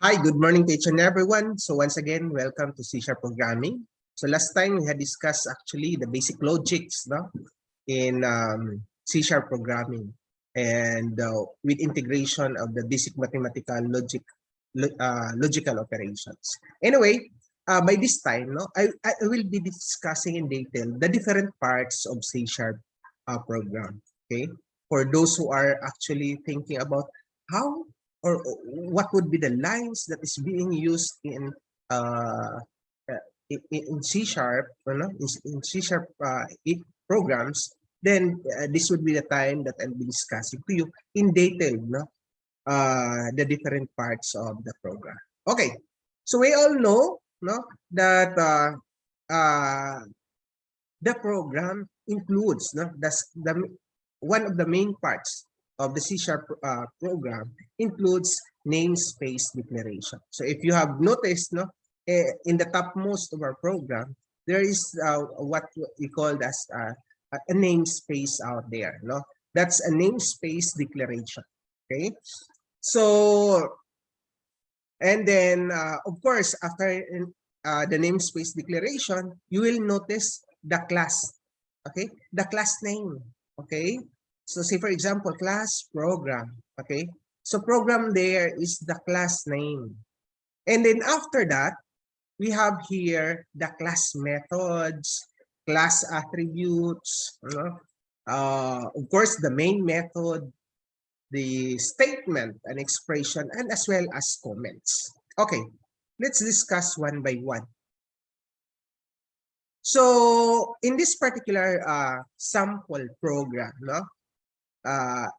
Hi, good morning to each and everyone. So once again, welcome to C# programming. So last time we had discussed actually the basic logics in C# programming and with integration of the basic mathematical logical operations. Anyway, by this time, I will be discussing in detail the different parts of C# program. Okay, for those who are actually thinking about how or what would be the lines that is being used in C sharp, in C sharp programs, then this would be the time that I'll be discussing to you in detail, the different parts of the program. Okay, so we all know, that the program includes, one of the main parts of the C# program includes namespace declaration. So if you have noticed, in the topmost of our program, there is what we call as a namespace out there. That's a namespace declaration. Okay, so and then of course after the namespace declaration, you will notice the class. Okay, the class name. Okay, so say for example, class program. Okay, so program there is the class name. And then after that, we have here the class methods, class attributes, of course, the main method, the statement and expression, and as well as comments. Okay, let's discuss one by one. So in this particular sample program,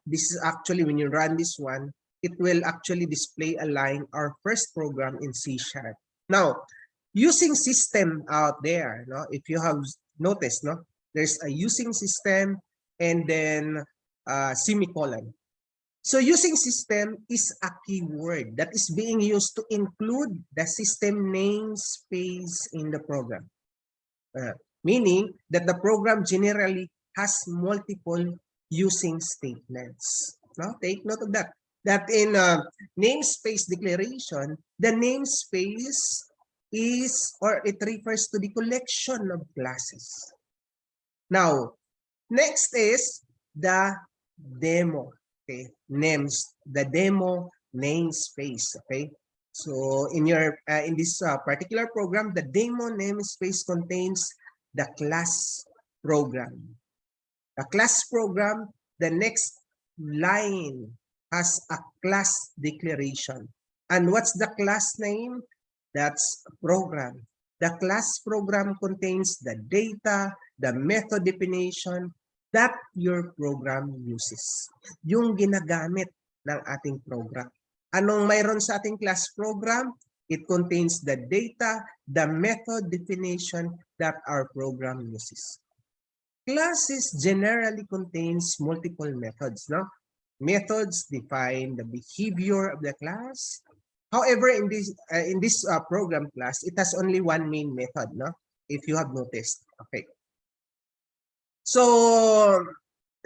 this is actually when you run this one, it will actually display a line, our first program in C#. Now, using system out there, if you have noticed, there's a using system and then semicolon. So using system is a keyword that is being used to include the system namespace in the program. Meaning that the program generally has multiple using statements. Now, take note of that. That in namespace declaration, the namespace is, or it refers to the collection of classes. Now, next is the demo. Okay, names, the demo namespace. Okay, so in your in this particular program, the demo namespace contains the class program. The class program, the next line has a class declaration. And what's the class name? That's program. The class program contains the data, the method definition that your program uses. Yung ginagamit ng ating program. Anong mayroon sa ating class program? It contains the data, the method definition that our program uses. Classes generally contains multiple methods. Methods define the behavior of the class. However, in this program class, it has only one main method. If you have noticed. Okay. So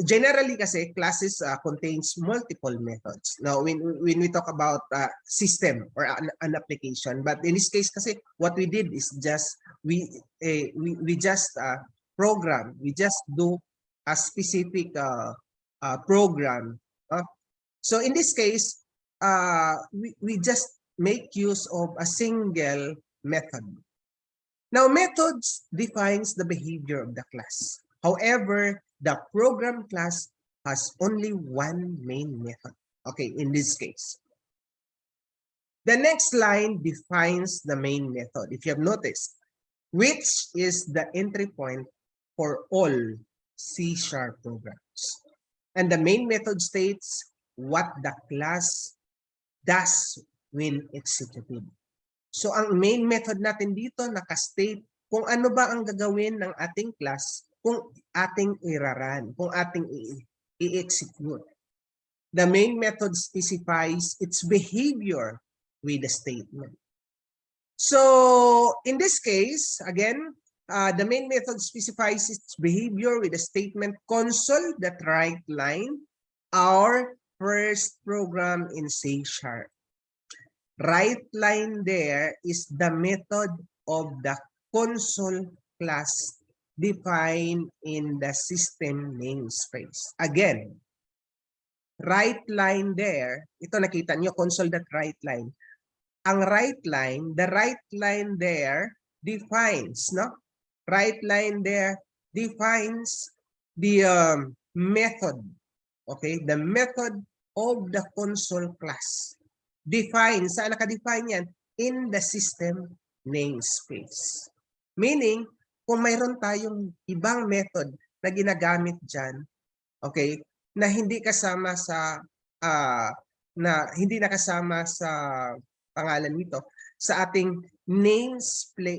generally kasi classes contains multiple methods. Now when we talk about system or an application, but in this case kasi what we did is just we just program, we just do a specific program. So in this case, we just make use of a single method. Now methods defines the behavior of the class. However, the program class has only one main method. Okay, in this case. The next line defines the main method, if you have noticed, which is the entry point for all C# programs. And the main method states what the class does when executed. So ang main method natin dito nakastate kung ano ba ang gagawin ng ating class kung ating iraran, kung ating i-execute. The main method specifies its behavior with a statement. So in this case, again, the main method specifies its behavior with a statement console that write line, our first program in C#. right line there is the method of the console class defined in the system namespace. Again, right line there, ito nakita nyo, console.write line. Ang right line, the right line there defines, no? Right line there defines the method, okay? The method of the console class. Define, saan naka-define yan? In the system namespace. Meaning, kung mayroon tayong ibang method na ginagamit dyan, okay, na hindi kasama sa, pangalan nito, sa ating namespace,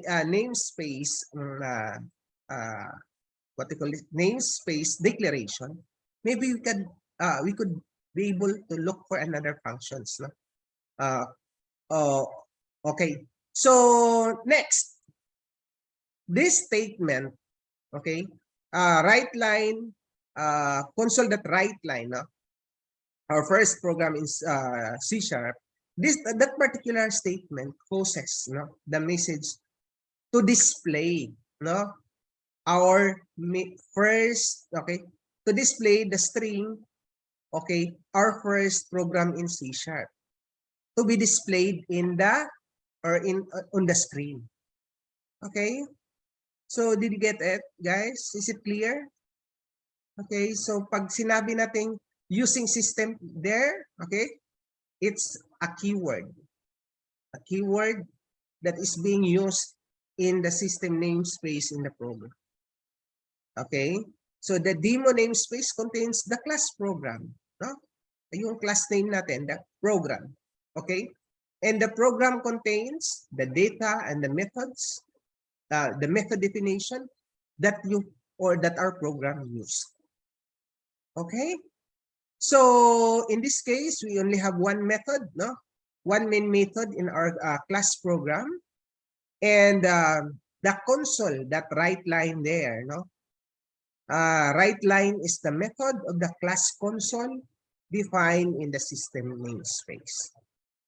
what you call it, namespace declaration, maybe we could be able to look for another functions, no? Okay. So next, this statement, okay, right line, console.write line, no? Our first program is C#. That particular statement causes, no, the message to display, no, our first, okay, to display the string, okay, our first program in C# to be displayed in the on the screen. Okay, so did you get it, guys? Is it clear? Okay, so pag sinabi natin using system there, okay, it's a keyword that is being used in the system namespace in the program. Okay, so the demo namespace contains the class program, no? Yung class name natin, the program. Okay, and the program contains the data and the methods, the method definition that our program used. Okay, so in this case, we only have one method, no? One main method in our class program, and the console, that right line there, no? Right line is the method of the class console defined in the system namespace.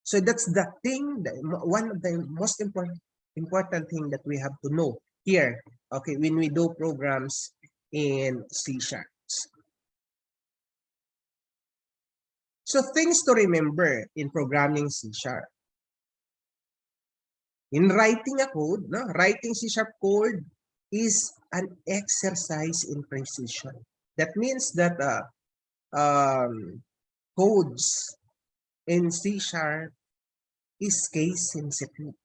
So that's the thing, one of the most important thing that we have to know here, okay, when we do programs in C#. So things to remember in programming C#. In writing a code, no, writing C# code is an exercise in precision. That means that codes in C# is case sensitive.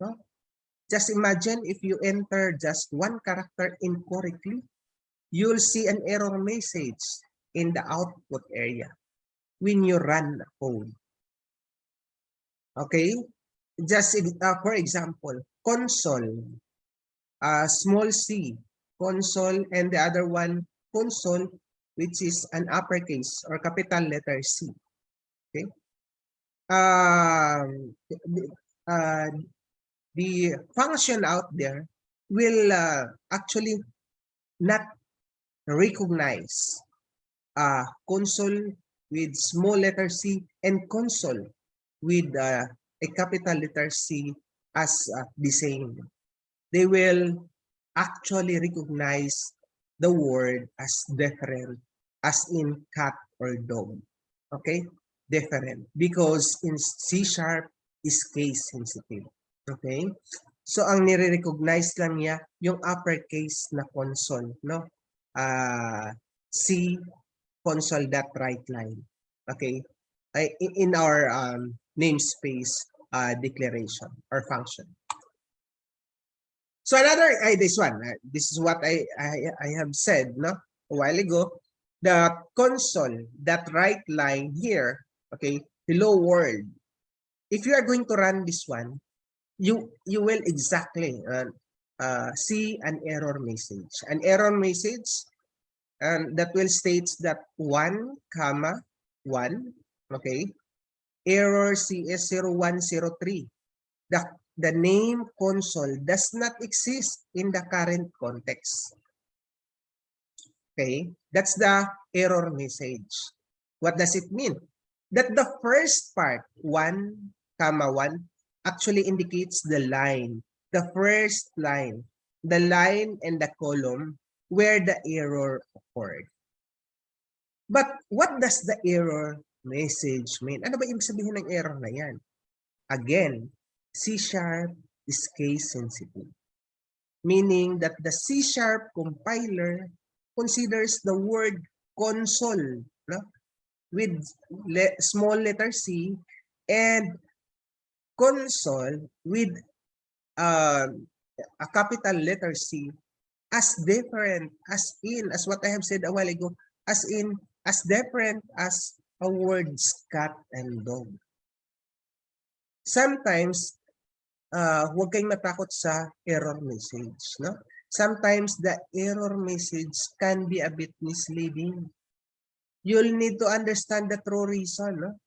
No? Just imagine if you enter just one character incorrectly, you'll see an error message in the output area when you run the code. Okay, just for example, console, small c, console, and the other one, console, which is an uppercase or capital letter C. Okay, the function out there will actually not recognize console with small letter C and console with a capital letter C as the same. They will actually recognize the word as different, as in cat or dog. Okay, different, because in C# is case sensitive. Okay, so ang nire-recognize lang niya yung uppercase na console, no? C console.write line. Okay, in our namespace declaration or function. So another, this one, this is what I have said, no, a while ago. The console, that right line here, okay, hello world. If you are going to run this one, you will exactly see an error message. An error message that will states that 1, 1, okay, error CS0103. The name console does not exist in the current context. Okay, that's the error message. What does it mean? That the first part, 1, comma 1 actually indicates the line, the first line, the line and the column where the error occurred. But what does the error message mean? Ano ba ibig sabihin ng error na yan? Again, C# is case sensitive, meaning that the C# compiler considers the word console, no, with small letter C and console with a capital letter C as different, as what I have said a while ago, as different as a words cat and dog. Sometimes, huwag kayong matakot sa error message, no? Sometimes the error message can be a bit misleading. You'll need to understand the true reason, no?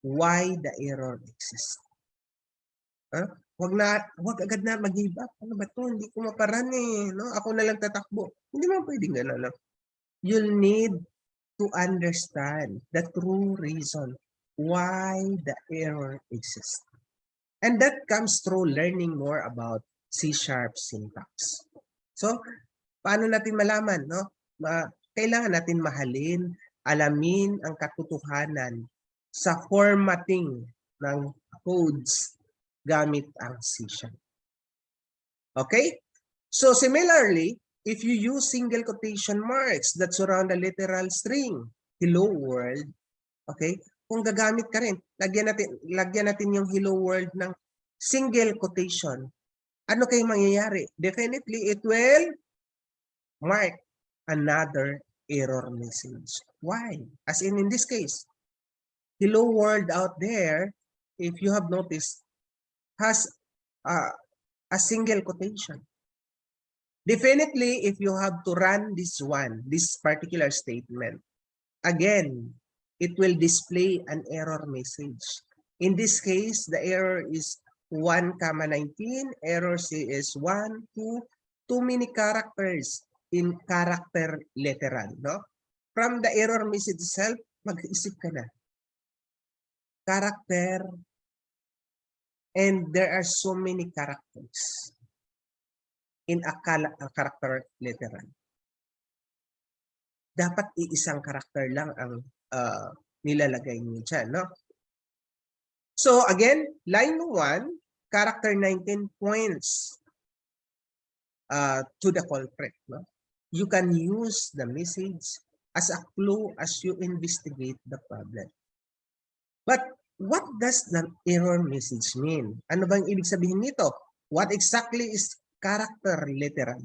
Why the error exists. Wag agad na mag-give up. Ano ba to? Hindi ko maparan eh, no? Ako na lang tatakbo. Hindi mo pwedeng gano'n, no? You'll need to understand the true reason why the error exists. And that comes through learning more about C# syntax. So, paano natin malaman, no? Kailangan natin mahalin, alamin ang katotohanan sa formatting ng codes gamit ang C#. Okay? So, similarly, if you use single quotation marks that surround a literal string, hello world, okay? Kung gagamit ka rin, lagyan natin yung hello world ng single quotation. Ano kayong mangyayari? Definitely, it will mark another error message. Why? As in this case, hello world out there, if you have noticed, has a single quotation. Definitely, if you have to run this particular statement, again, it will display an error message. In this case, the error is 1, 19, error C is 1, 2, too many characters in character literal, no? From the error message itself, mag-isip ka na. Character, and there are so many characters in a character literal. Dapat iisang character lang ang nilalagay niyo dyan, no? So again, line 1, character 19 points to the culprit, no? You can use the message as a clue as you investigate the problem. But what does the error message mean? Ano bang ibig sabihin nito? What exactly is character literal?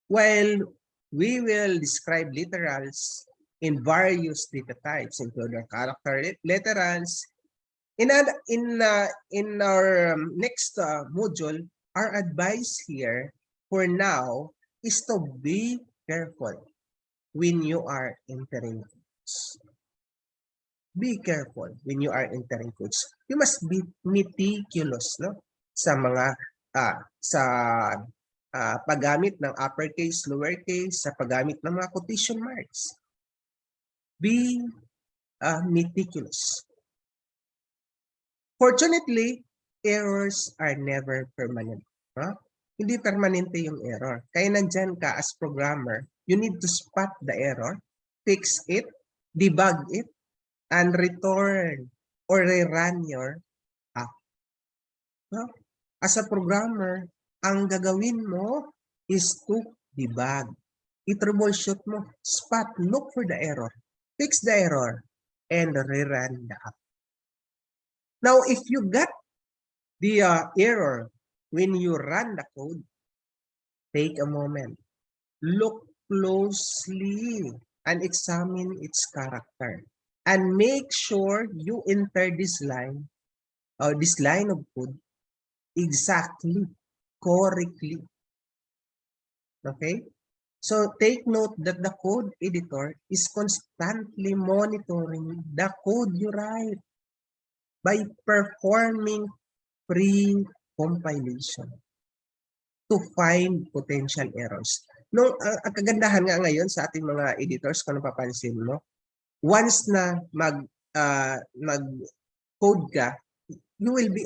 Well, we will describe literals in various data types, including character literals. In our next module, our advice here for now is to be careful when you are entering codes. Be careful when you are entering codes. You must be meticulous, no? Sa mga paggamit ng uppercase, lowercase, sa paggamit ng mga quotation marks. Be meticulous. Fortunately, errors are never permanent. Huh? Hindi permanente yung error. Kaya nandyan ka as programmer, you need to spot the error, fix it, debug it, and return or rerun your app. Huh? As a programmer, ang gagawin mo is to debug. I-troubleshoot mo, spot, look for the error, fix the error, and rerun the app. Now, if you got the error when you run the code, take a moment, look closely, and examine its character, and make sure you enter this line of code exactly, correctly. Okay? So take note that the code editor is constantly monitoring the code you write by performing pre-compilation to find potential errors. Ang kagandahan nga ngayon sa ating mga editors, kung napapansin mo, once na mag-code ka, you will be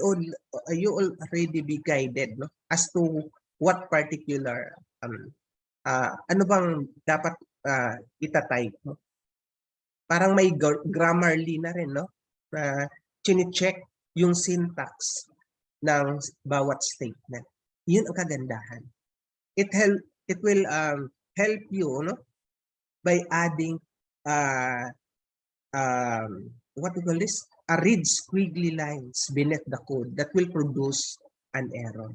you already be guided, no, as to what particular ano bang dapat itatype mo. Parang may grammarly na rin, no, na chine-check yung syntax ng bawat statement. Yun ang kagandahan. It will help you, no, by adding what we call this, read squiggly lines beneath the code that will produce an error.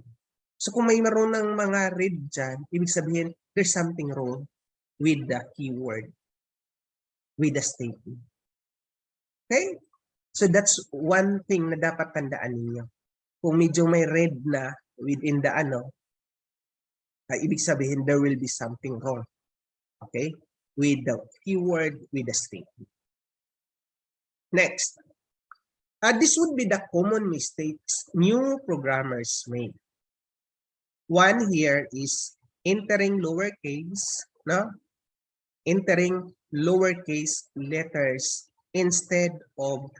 So kung may maroon ng mga read dyan, ibig sabihin there's something wrong with the keyword, with the statement. Okay? So that's one thing na dapat tandaan ninyo. Kung medyo may red na within the ibig sabihin there will be something wrong. Okay? With the keyword, with the statement. Next. This would be the common mistakes new programmers make. One here is entering lowercase, no? Entering lowercase letters instead of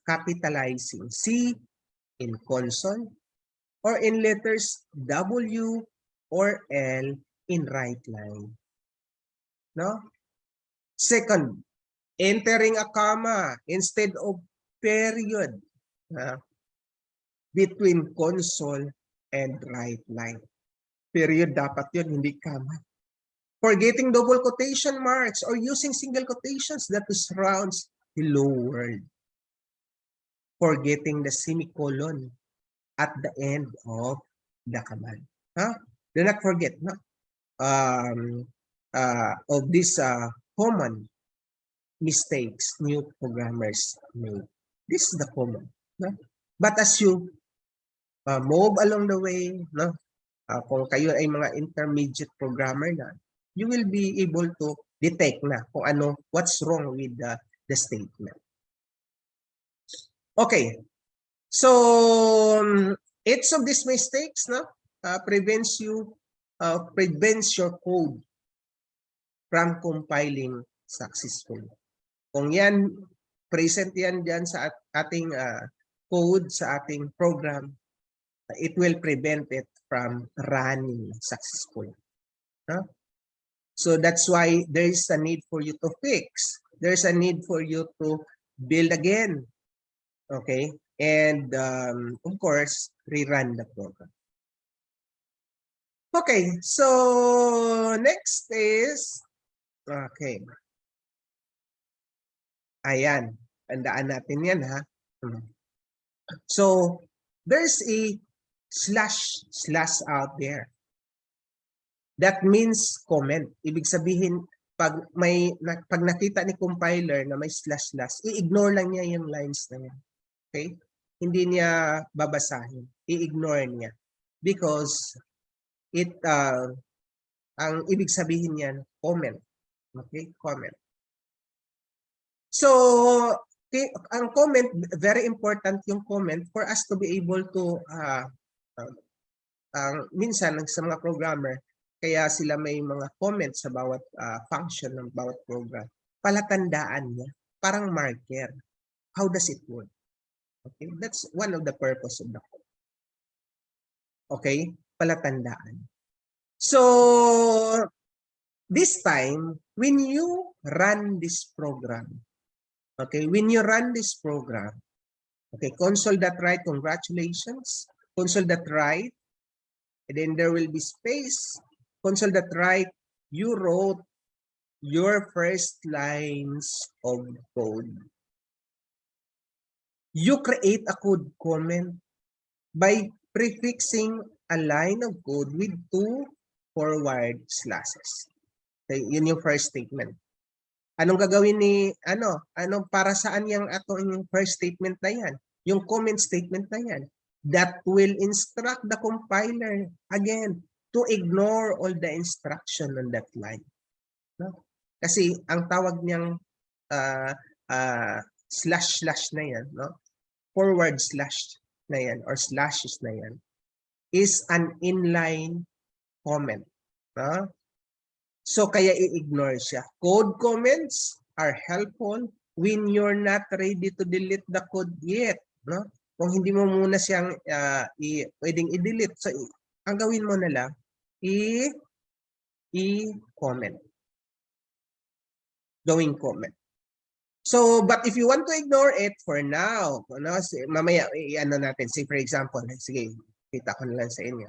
capitalizing C in console or in letters W or L in right line. No? Second, entering a comma instead of period between console and right line. Period dapat yun, hindi comma. Forgetting double quotation marks or using single quotations that surrounds hello world. Forgetting the semicolon at the end of the command. Do not forget of these common mistakes new programmers make. This is the common. But as you move along the way, kung kayo ay mga intermediate programmer na, you will be able to detect na kung ano, what's wrong with the statement. Okay. So, each of these mistakes prevents your code from compiling successfully. Kung yan, present yan dyan sa ating code, sa ating program, it will prevent it from running successfully. So that's why there is a need for you to fix. There's a need for you to build again. Okay? And of course, rerun the program. Okay, so next is, okay. Ayan, tandaan natin yan ha. So, there's a slash out there. That means comment. Ibig sabihin, pag nakita ni compiler na may slash, i-ignore lang niya yung lines na yan. Okay? Hindi niya babasahin. I-ignore niya. Because ang ibig sabihin niyan, comment. Okay? Comment. So, ang comment, very important yung comment for us to be able to, minsan sa mga programmer, kaya sila may mga comments sa bawat function ng bawat program. Palatandaan niya, parang marker. How does it work? Okay, that's one of the purpose of the code. Okay, palatandaan. So, this time, when you run this program, okay, when you run this program, okay, console.write, congratulations, console.write, and then there will be space, console.write, you wrote your first lines of code. You create a code comment by prefixing a line of code with 2 forward slashes. Okay, yun yung first statement. Anong gagawin ni, para saan yung first statement na yan? Yung comment statement na yan. That will instruct the compiler, again, to ignore all the instruction on that line. No? Kasi ang tawag niyang slash na yan, forward slash na yan, or slashes na yan, is an inline comment. So kaya i-ignore siya. Code comments are helpful when you're not ready to delete the code yet. no? Kung hindi mo muna siyang pwedeng i-delete, so ang gawin mo na lang i-comment. Gawing comment. So, but if you want to ignore it for now, no, mamaya i-ano natin, say for example, sige, kita ko na lang sa inyo.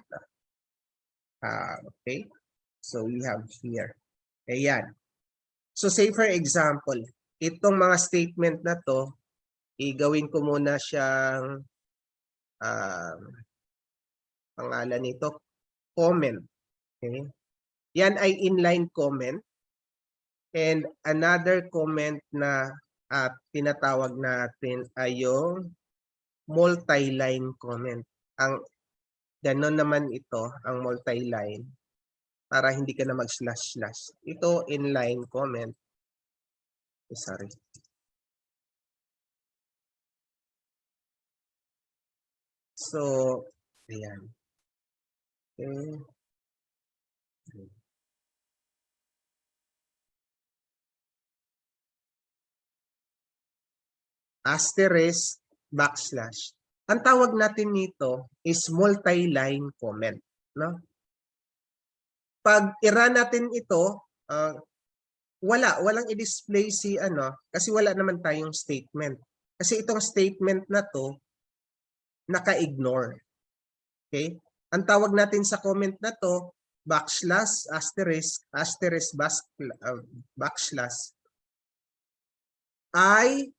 Okay. So we have here. Ayan. So say for example, itong mga statement na to, igawin ko muna siyang pangalan nito, comment. Okay. Yan ay inline comment. And another comment na tinatawag natin ay yung multi-line comment. Ang ganon naman ito, ang multi-line, para hindi ka na mag-slash/slash. Ito inline comment. Sorry. So, ayan. Okay. Asterisk, backslash. Ang tawag natin nito is multi-line comment, no? Pag i-run natin ito, walang i-display si kasi wala naman tayong statement. Kasi itong statement na to naka-ignore. Okay? Ang tawag natin sa comment na to, backslash, asterisk, asterisk, backslash, ay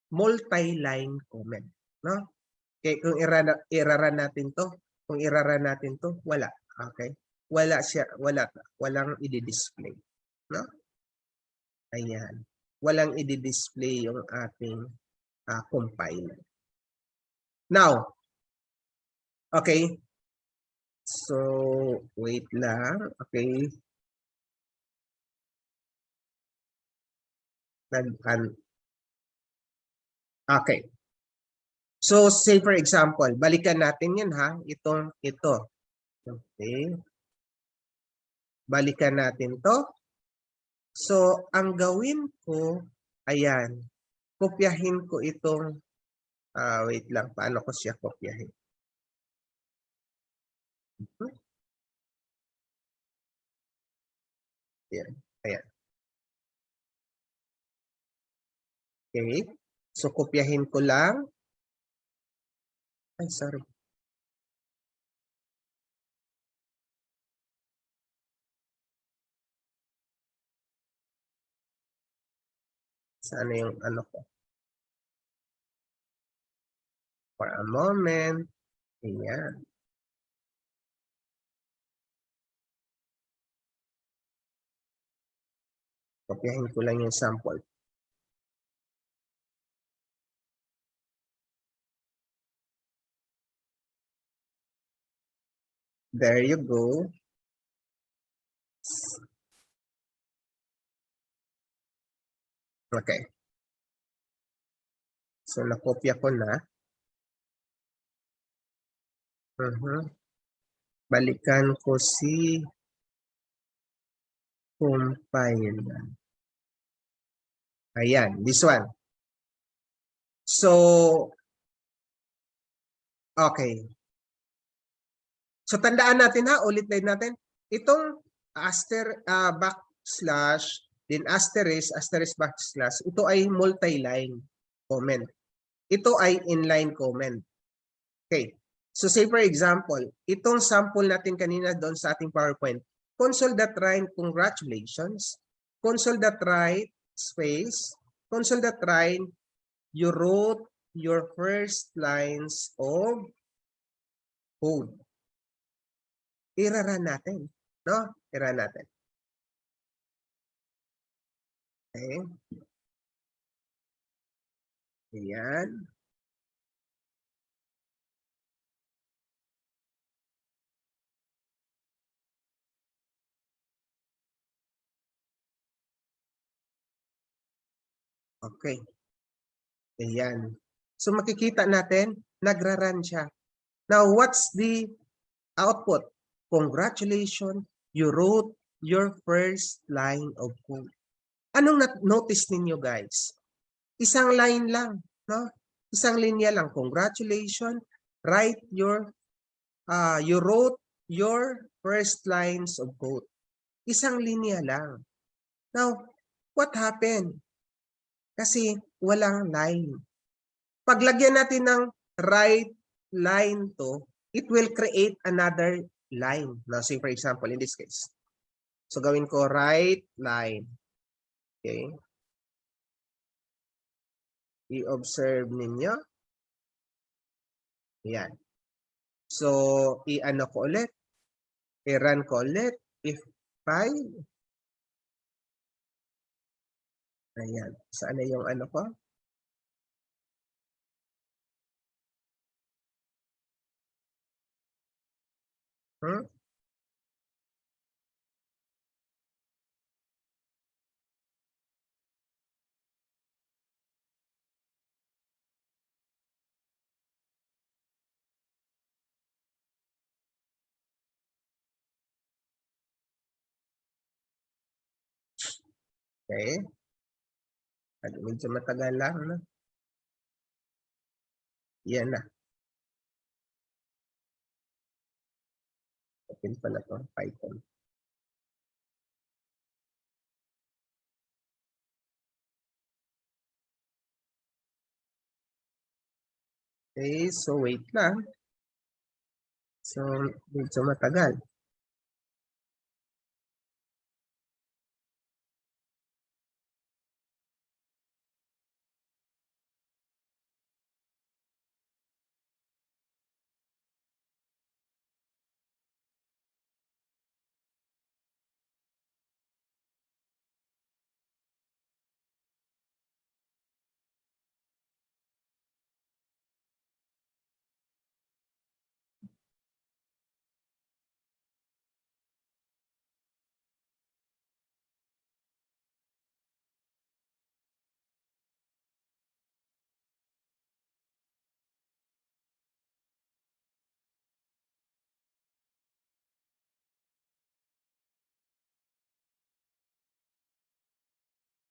multi-line comment, no? Okay, kung i-run natin to, wala. Okay? Wala siya, walang i-display, no? Ayan. Walang i-display yung ating compiler. Now, okay. So, wait lang. Okay. Okay. So, say for example, balikan natin yan ha. Ito. Okay. Balikan natin to. So, ang gawin ko, ayan. Kopyahin ko itong, wait lang, paano ko siya kopyahin? Ayan. Ayan. Okay. So, kopyahin ko lang. Ay, sorry. Sana yung ko? For a moment. Ayan. Kopyahin ko lang yung sample. There you go. Okay. So, nakopya ko na. Balikan ko si compiler. Ayan, this one. So, okay. So, tandaan natin ha, ulit natin. Itong backslash, then asterisk, backslash, ito ay multi-line comment. Ito ay inline comment. Okay. So, say for example, itong sample natin kanina doon sa ating PowerPoint, console.write, congratulations, console.write, space, console.write, you wrote your first lines of code. I-run natin, no? I-run natin. Okay. Ayan. Okay. Ayan. So makikita natin, nagra-run siya. Now, what's the output? Congratulations, you wrote your first line of code. Anong notice ninyo guys? Isang line lang. No? Isang linya lang. Congratulations. You wrote your first lines of code. Isang linya lang. Now, what happened? Kasi walang line. Paglagyan natin ng right line to, it will create another line. Now, say for example, in this case. So, gawin ko right line. Okay. I-observe ninyo. Yan. So, i-ano ko ulit. I-run ko ulit. If 5. Ayan. Saan na yung ano ko? Okay. Medyo matagal lang. No? Yan na. Open pala to. Python. Okay. So, wait lang. So, medyo matagal.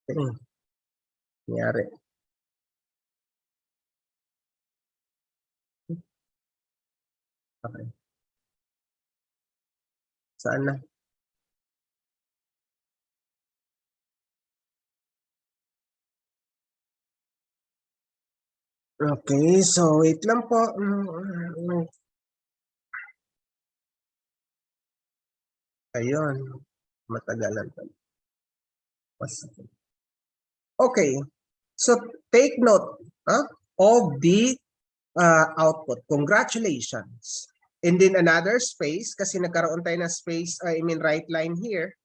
Nangyari. Okay. Saan na? Okay, so wait lang po. Ayun. Matagalan pa. Okay. So take note of the output. Congratulations. And then another space kasi nagkaroon tayo ng space, right line here.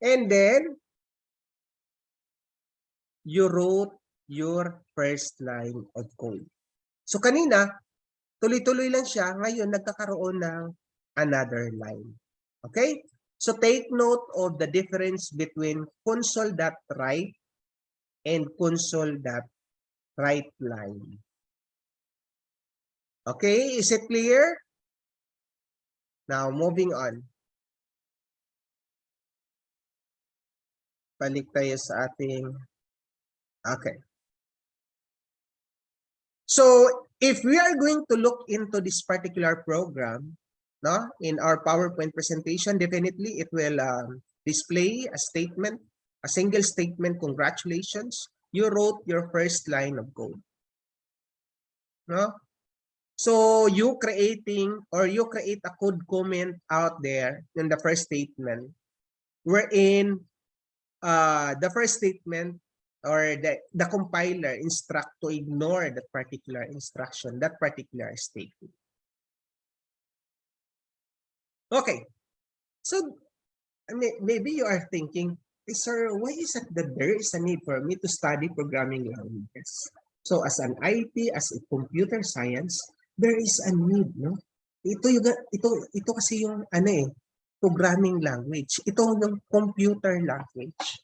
And then you wrote your first line of code. So kanina, tuloy-tuloy lang siya. Ngayon, nagkakaroon ng another line. Okay? So take note of the difference between console.write and console.write line. Okay? Is it clear? Now, moving on. Balik tayo sa ating... Okay. So, if we are going to look into this particular program, no, in our PowerPoint presentation, definitely it will display a statement, a single statement, congratulations, you wrote your first line of code. No? So, you create a code comment out there in the first statement, wherein the first statement or the compiler instruct to ignore that particular instruction, that particular statement. Okay, so maybe you are thinking, hey, sir, why is it that there is a need for me to study programming languages? So as an IT, as a computer science, there is a need, no? Ito kasi yung programming language. Ito yung computer language.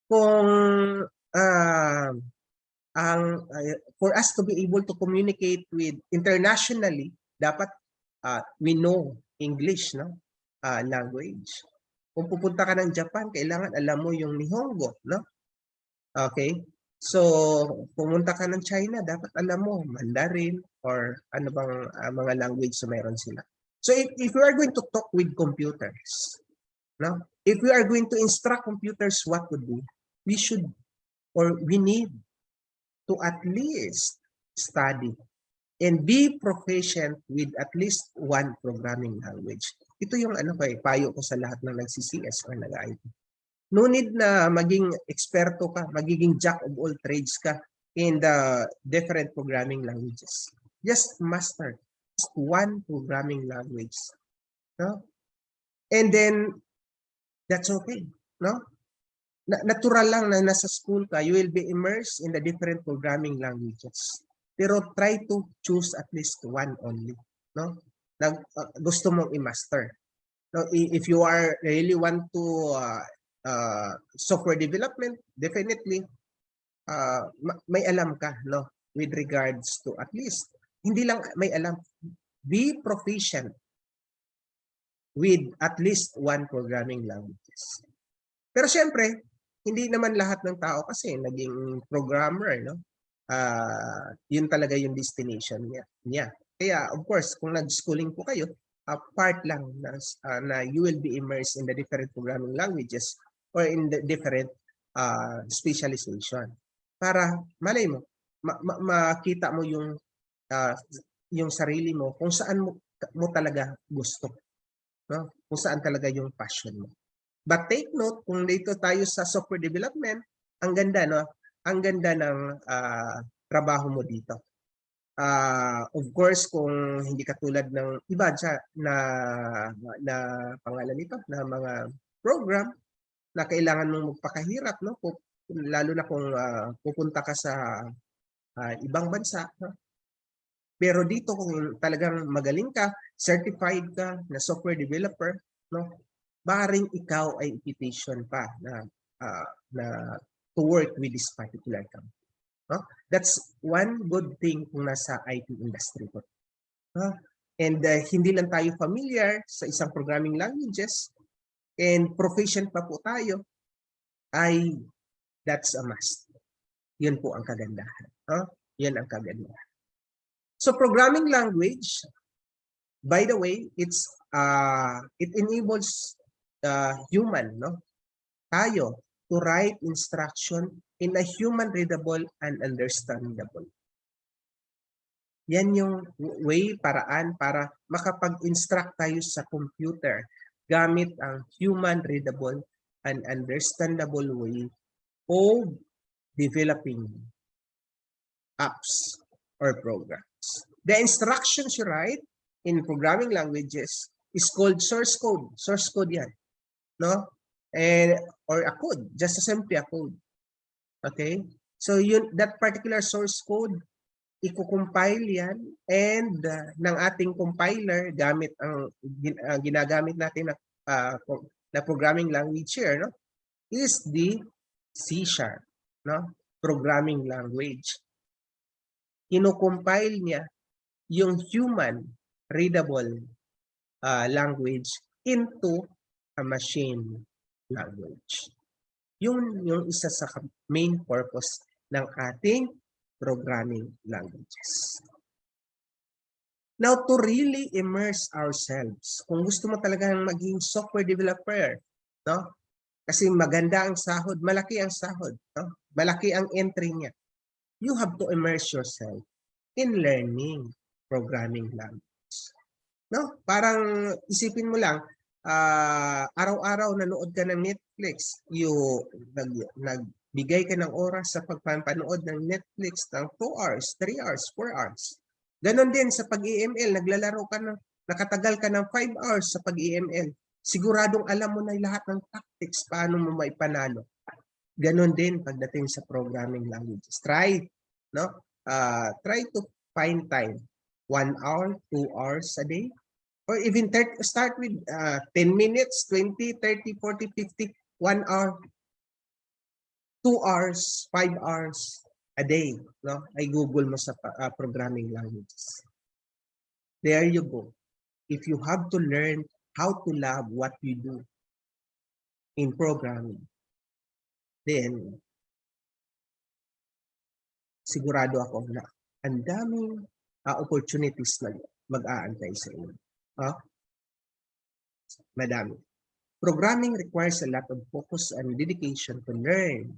Kung for us to be able to communicate with internationally, dapat we know English, no? Language. Kung pupunta ka ng Japan, kailangan alam mo yung Nihongo, no? Okay? So, pumunta ka ng China, dapat alam mo Mandarin or ano bang mga language na meron sila. So, if we are going to talk with computers, no? If we are going to instruct computers what to do, we should or we need to at least study and be proficient with at least one programming language. Ito yung payo ko sa lahat ng nagsi-CS or nag-IT. No need na maging eksperto ka, magiging jack of all trades ka in the different programming languages. Just master just one programming language. No? And then, that's okay. No? Natural lang na nasa school ka, you will be immersed in the different programming languages. Pero try to choose at least one only. No? Gusto mong i-master. No, if you are really want to software development, definitely may alam ka, no, with regards to at least hindi lang may alam, be proficient with at least one programming languages. Pero syempre, hindi naman lahat ng tao kasi naging programmer, no? Yun talaga yung destination niya. Kaya of course, kung nag-schooling po kayo, part lang na you will be immersed in the different programming languages or in the different specialization. Para malay mo, makita mo yung sarili mo kung saan mo talaga gusto. No? Kung saan talaga yung passion mo. But take note, kung dito tayo sa software development, ang ganda, no? Ang ganda ng trabaho mo dito. Of course, kung hindi katulad ng iba na pangalan nito, na mga program na kailangan mong magpakahirap, no? Lalo na kung pupunta ka sa ibang bansa, no? Pero dito kung talagang magaling ka, certified ka na software developer, no? Baring ikaw ay petition pa na to work with this particular company. No? That's one good thing kung nasa IT industry ko. No? And hindi lang tayo familiar sa isang programming languages and proficient pa po tayo, ay that's a must. Yun po ang kagandahan. No? Yan ang kagandahan. So programming language, by the way, it enables human, no? Tayo to write instruction in a human-readable and understandable. Yan yung way, paraan para makapag-instruct tayo sa computer gamit ang human-readable and understandable way of developing apps or programs. The instructions you write in programming languages is called source code. Source code yan. No? Or a code, just simply a code. Okay? So that particular source code, i-compile yan and ng ating compiler gamit ang ginagamit natin na programming language here, no? Is the C#, no? Programming language. Ino-compile niya yung human readable language into a machine language. Yun yung isa sa main purpose ng ating programming languages. Now, to really immerse ourselves, kung gusto mo talagang maging software developer, no? Kasi maganda ang sahod, malaki ang sahod, no? Malaki ang entry niya. You have to immerse yourself in learning programming language. No? Parang isipin mo lang, araw-araw nanood ka ng Netflix, nagbigay ka ng oras sa pagpapanood ng Netflix ng 2 hours, 3 hours, 4 hours. Ganon din sa pag-EML, naglalaro ka nakatagal ka ng 5 hours sa pag-EML. Siguradong alam mo na lahat ng tactics, paano mo maipanalo. Ganon din pagdating sa programming languages. Try to find time. 1 hour, 2 hours a day. Or even start with 10 minutes, 20, 30, 40, 50, 1 hour, 2 hours, 5 hours a day. No? Ay Google mo sa programming languages. There you go. If you have to learn how to love what you do in programming, then sigurado ako na ang daming opportunities na mag-aantay sa inyo. Madami. Programming requires a lot of focus and dedication to learn.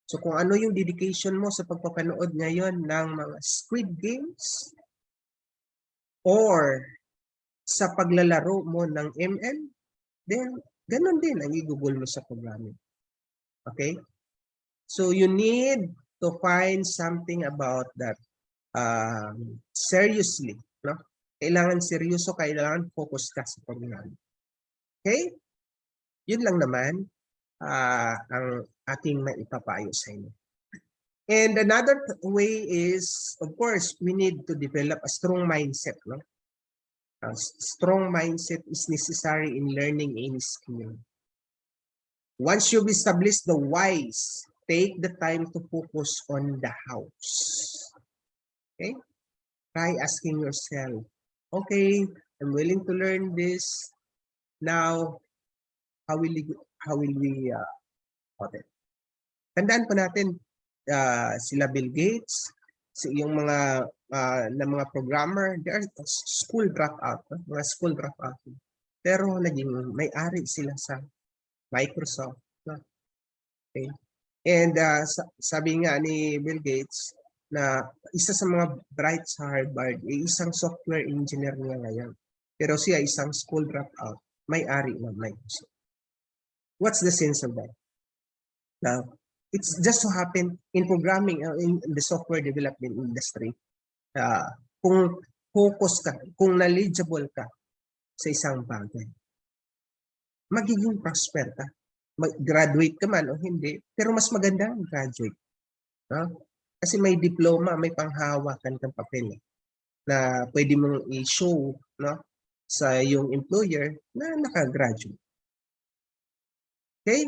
So kung ano yung dedication mo sa pagpapanood ngayon ng mga Squid Games or sa paglalaro mo ng ML, then ganun din ang i-google mo sa programming. Okay? So you need to find something about that seriously. No? Kailangan seryoso, kailangan focus ka sa programming. Okay? Yun lang naman ang ating maipapayo sa inyo. And another way is, of course, we need to develop a strong mindset. No? A strong mindset is necessary in learning any skill. Once you've established the whys, take the time to focus on the hows. Okay? Try asking yourself, okay, I'm willing to learn this. Now, how will we okay. Tandaan po natin sila Bill Gates, yung mga programmer, they are school dropout, mga school dropout. Pero naging may-ari sila sa Microsoft. Okay. And sabi nga ni Bill Gates na isa sa mga bright sa Harvard, isang software engineer niya ngayon. Pero siya isang school dropout, may-ari ng Microsoft. What's the sense of that? Now, it's just so happen in programming, in the software development industry, kung focus ka, kung knowledgeable ka sa isang bagay, magiging prosper ka. Mag-graduate ka man o hindi, pero mas maganda ang graduate. No? Kasi may diploma, may panghawakan kang papel na pwede mong i-show, no, sa yung employer na nakagraduate. Okay?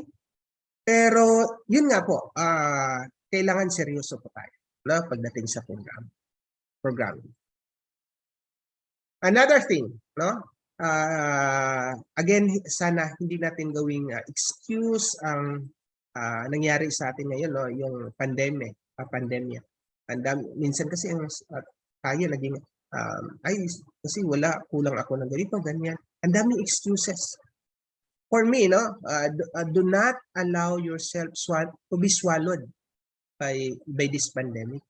Pero yun nga po, kailangan seryoso po tayo, no, pagdating sa programming. Another thing, no? Again, sana hindi natin gawing excuse ang nangyari sa atin ngayon, no, yung pandemya. Minsan kasi tayo naging kasi kulang ako ng ganito, ganyan. Ang daming excuses. For me, no, do not allow yourself to be swallowed by this pandemic.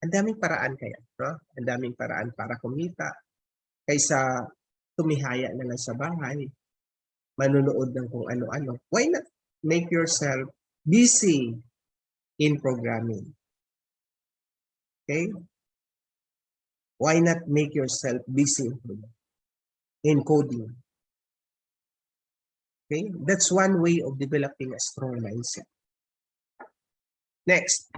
Ang daming paraan kaya, no? Ang daming paraan para kumita kaysa tumihaya na lang sa bahay, manunood ng kung ano-ano. Why not make yourself busy in programming? Okay? Why not make yourself busy in coding? Okay? That's one way of developing a strong mindset. Next.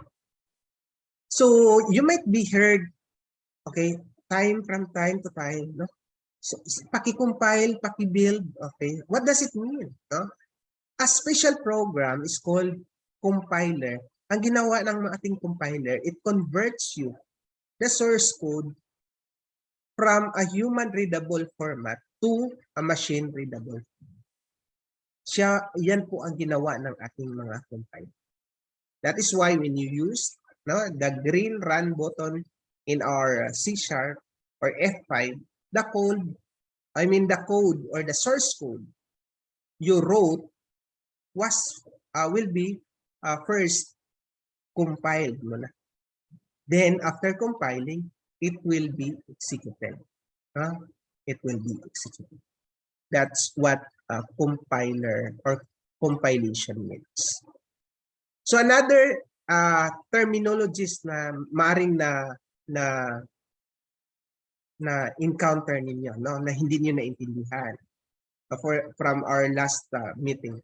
So, you might be heard, okay, from time to time, no? So, paki-compile, paki-build, okay? What does it mean? No? A special program is called compiler. Ang ginawa ng ating compiler, it converts the source code from a human-readable format to a machine-readable format. Yan po ang ginawa ng ating mga compiler. That is why when you use the green run button in our C# or F5, the code or the source code you wrote will be first compiled muna. Then after compiling, it will be executed. It will be executed. That's what compiler or compilation means. So another terminologies na maaring na encounter ninyo, no, na hindi niyo naintindihan from our last meeting,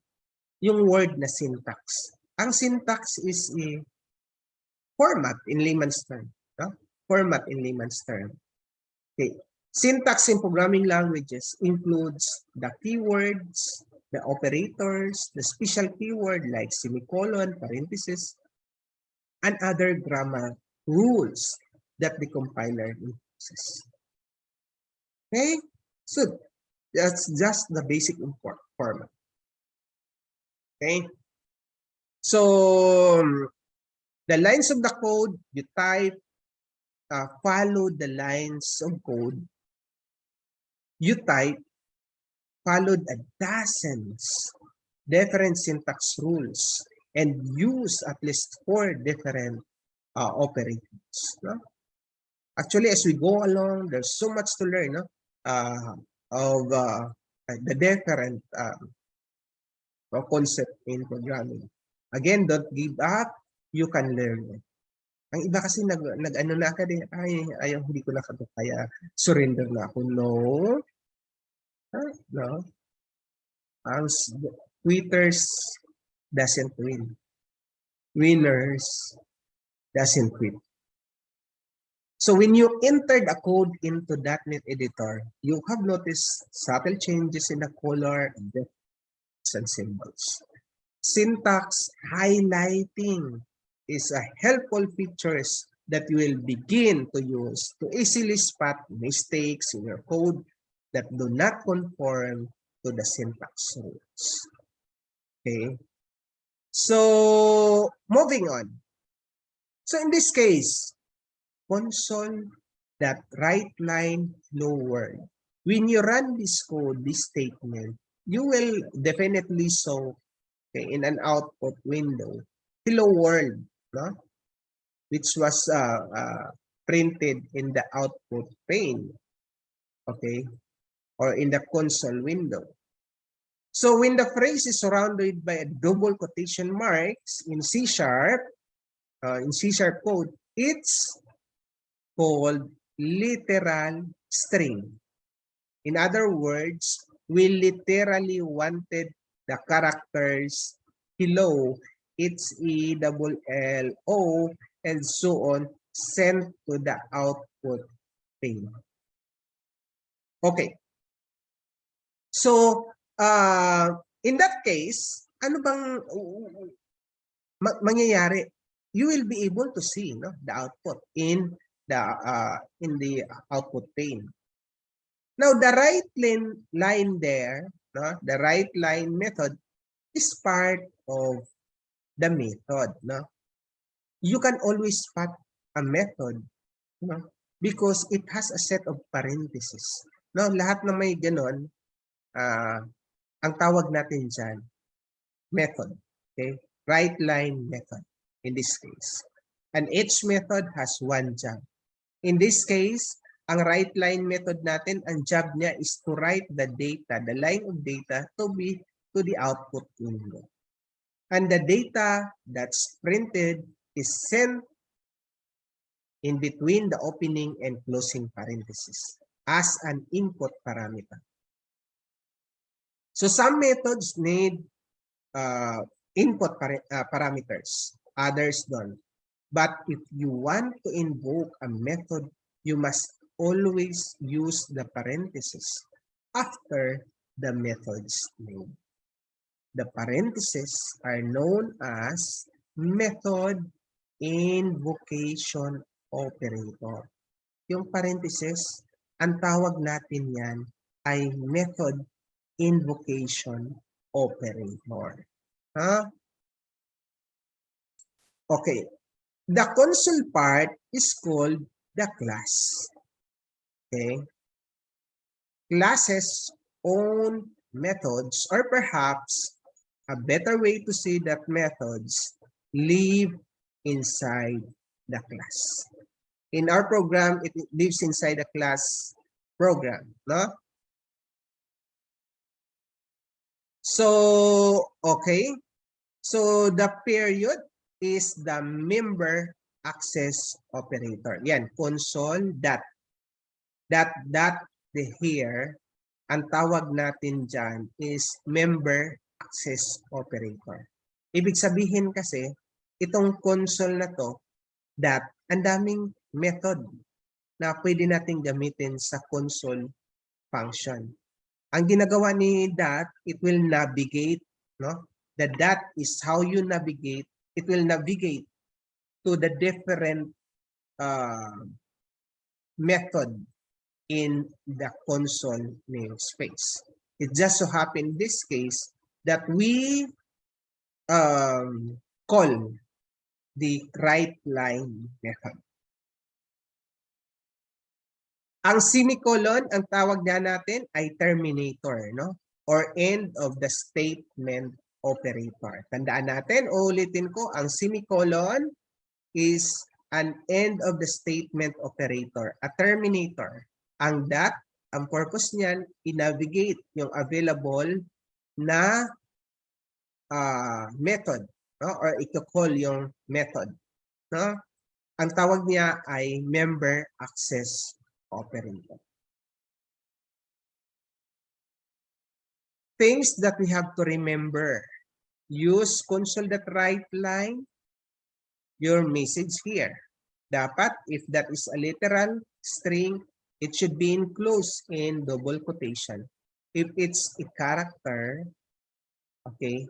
yung word na syntax. Ang syntax is a format in layman's term, no? Format in layman's term. Okay. Syntax in programming languages includes the keywords, the operators, the special keyword like semicolon, parenthesis, and other grammar rules that the compiler uses. Okay, so that's just the basic format. Okay, so The lines of the code, you type, follow the lines of code. You type, followed a dozens different syntax rules and use at least 4 different operators. No? Actually, as we go along, there's so much to learn, no? Of the different concept in programming. Again, don't give up. You can learn. Ang iba kasi nag-ano na ka din, ayaw, hindi ko na kaya surrender na ako. No. No. Ang quitters doesn't win. Winners doesn't quit. So when you entered a code into .NET editor, you have noticed subtle changes in the color and symbols. Syntax highlighting is a helpful feature that you will begin to use to easily spot mistakes in your code that do not conform to the syntax rules. Okay. So moving on. So in this case, console that right line hello world. When you run this code, this statement, you will definitely show in an output window hello world, no? Which was printed in the output pane, okay, or in the console window. So when the phrase is surrounded by a double quotation marks in C# code, it's called literal string. In other words, we literally wanted the characters hello, it's ELLO, and so on, sent to the output pane. Okay. So, in that case, ano bang mangyayari? You will be able to see, no, the output in the output pane. Now, the right line there, no, the right line method is part of the method. No? You can always spot a method, no, because it has a set of parentheses. No, lahat na may ganon, ang tawag natin dyan, method. Okay? Right line method in this case. And each method has one job. In this case, ang right line method natin, ang job niya is to write the data, the line of data to the output window. And the data that's printed is sent in between the opening and closing parentheses as an input parameter. So some methods need input parameters, others don't. But if you want to invoke a method, you must always use the parentheses after the method's name. The parentheses are known as method invocation operator. Yung parentheses, ang tawag natin yan ay method invocation operator. Huh? Okay. The console part is called the class. Okay. Classes own methods, or perhaps a better way to say that methods live inside the class. In our program, it lives inside the class program, no? So, okay. So, the period is the member access operator. Yan, console that here, ang tawag natin dyan is member access operator. Ibig sabihin kasi, itong console na to, that, ang daming method na pwede natin gamitin sa console function. Ang ginagawa ni that, it will navigate, no? The that is how you navigate. It will navigate to the different method in the console namespace. It just so happened in this case that we call the write line method. Ang semicolon, ang tawag niya natin ay terminator, no? Or end of the statement operator. Tandaan natin, ulitin ko, ang semicolon is an end of the statement operator, a terminator. Ang dot, ang purpose niyan, i-navigate yung available na method, no? Or i-call yung method, no? Ang tawag niya ay member access operator. Things that we have to remember. Use console.writeLine, your message here. Dapat, if that is a literal string, it should be enclosed in double quotation. If it's a character, okay,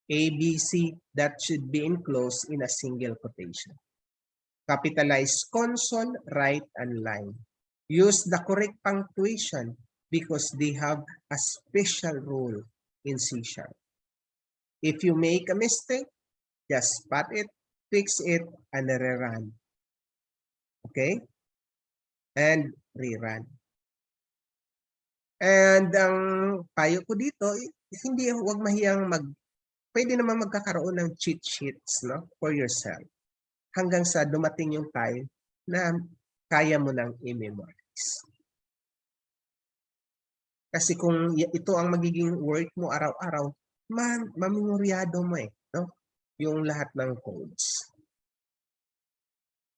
ABC, that should be enclosed in a single quotation. Capitalize console, write, and line. Use the correct punctuation because they have a special role in C#. If you make a mistake, just spot it, fix it, and rerun. Okay? And rerun. And ang payo ko dito, hindi, huwag mahiyang pwede naman magkakaroon ng cheat sheets, no, for yourself. Hanggang sa dumating yung time na kaya mo nang i-memorize. Kasi kung ito ang magiging work mo araw-araw, mamemoryado mo no? Yung lahat ng codes.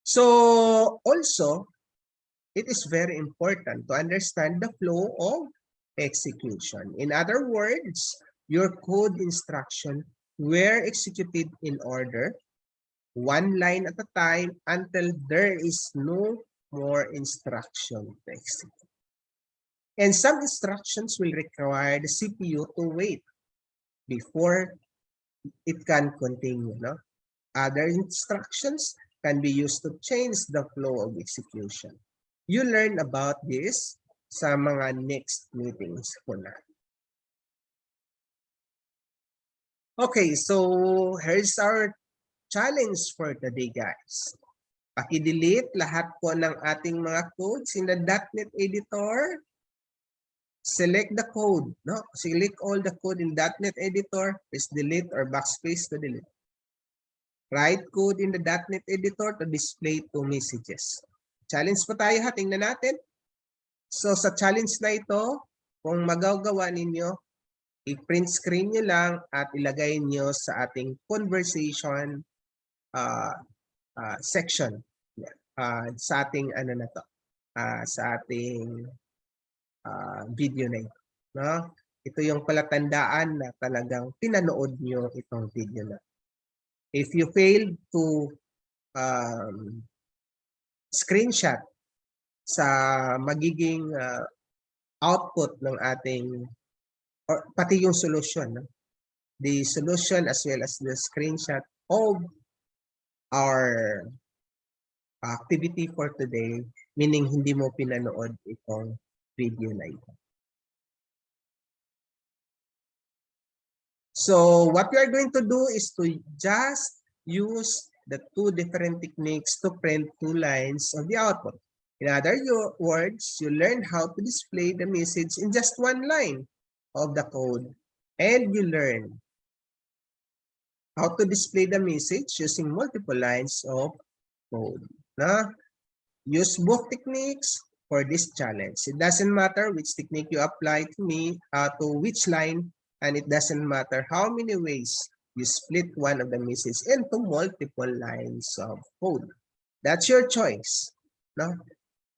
So, also, it is very important to understand the flow of execution. In other words, your code instruction were executed in order, one line at a time, until there is no more instruction to execute. And some instructions will require the CPU to wait before it can continue. No? Other instructions can be used to change the flow of execution. You learn about this sa mga next meetings po na. Okay, so here's our challenge for today, guys. Paki-delete lahat po ng ating mga codes in the .NET editor. Select the code, no? Select all the code in .NET editor, press delete or backspace to delete. Write code in the .NET editor to display two messages. Challenge po tayo ha, tingnan natin. So sa challenge na ito, kung magagawa ninyo, i-print screen nyo lang at ilagay nyo sa ating conversation section. Sa ating ano na to, sa ating video na ito. No? Ito yung palatandaan na talagang pinanood nyo itong video na. If you failed to screenshot sa magiging output ng ating, or pati yung solution, no? The solution as well as the screenshot of our activity for today, meaning hindi mo pinanood itong video na ito. So what we are going to do is to just use the two different techniques to print two lines of the output. In other words, you learn how to display the message in just one line of the code, and you learn how to display the message using multiple lines of code. Use both techniques for this challenge. It doesn't matter which technique you apply to which line, and it doesn't matter how many ways you split one of the messages into multiple lines of code. That's your choice. No?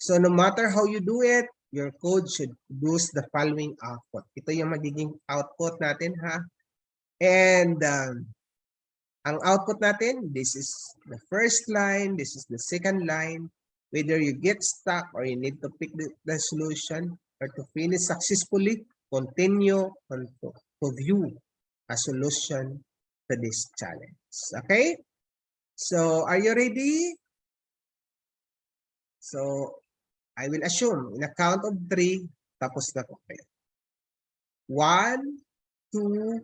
So no matter how you do it, your code should produce the following output. Ito yung magiging output natin ha. And ang output natin, this is the first line, this is the second line. Whether you get stuck or you need to pick the solution or to finish successfully, continue to view a solution to this challenge. Okay? So, are you ready? So, I will assume in a count of 3, tapos na po kayo. 1, 2,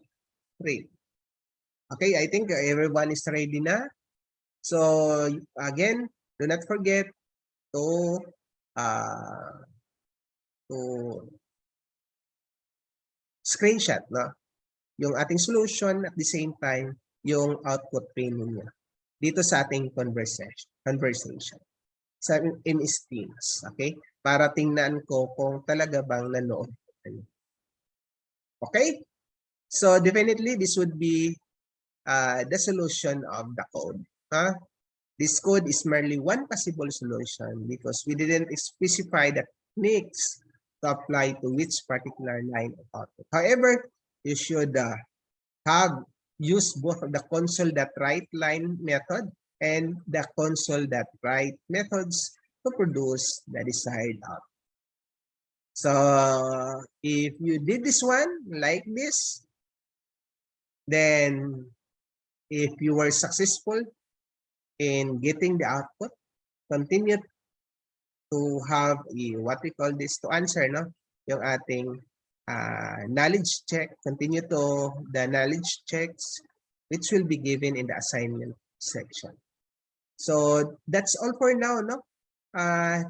3. Okay, I think everyone is ready na. So again, do not forget to to screenshot, no? Yung ating solution at the same time yung output training niya dito sa ating conversation sa MS Teams, okay? Para tingnan ko kung talaga bang nanood. Okay? So definitely this would be the solution of the code. Huh? This code is merely one possible solution because we didn't specify the techniques to apply to which particular line of output. However, you should have used both the console.write line method and the console.write methods to produce the desired output. So if you did this one like this, then if you were successful in getting the output, continue to have what we call this, to answer, no? Yung ating knowledge check, continue to the knowledge checks which will be given in the assignment section. So that's all for now, no?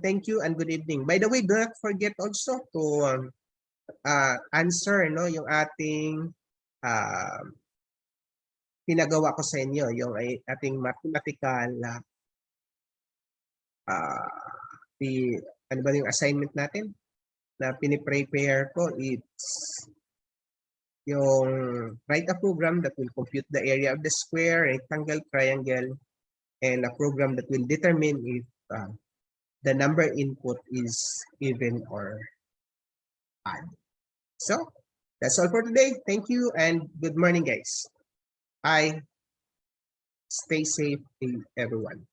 Thank you and good evening. By the way, do not forget also to answer, no, yung ating pinagawa ko sa inyo, yung ating mathematical ano ba yung assignment natin na piniprepare ko. It's yung write a program that will compute the area of the square, rectangle, triangle, and a program that will determine if the number input is even or odd. So that's all for today. Thank you and good morning, guys. Bye. Stay safe, everyone.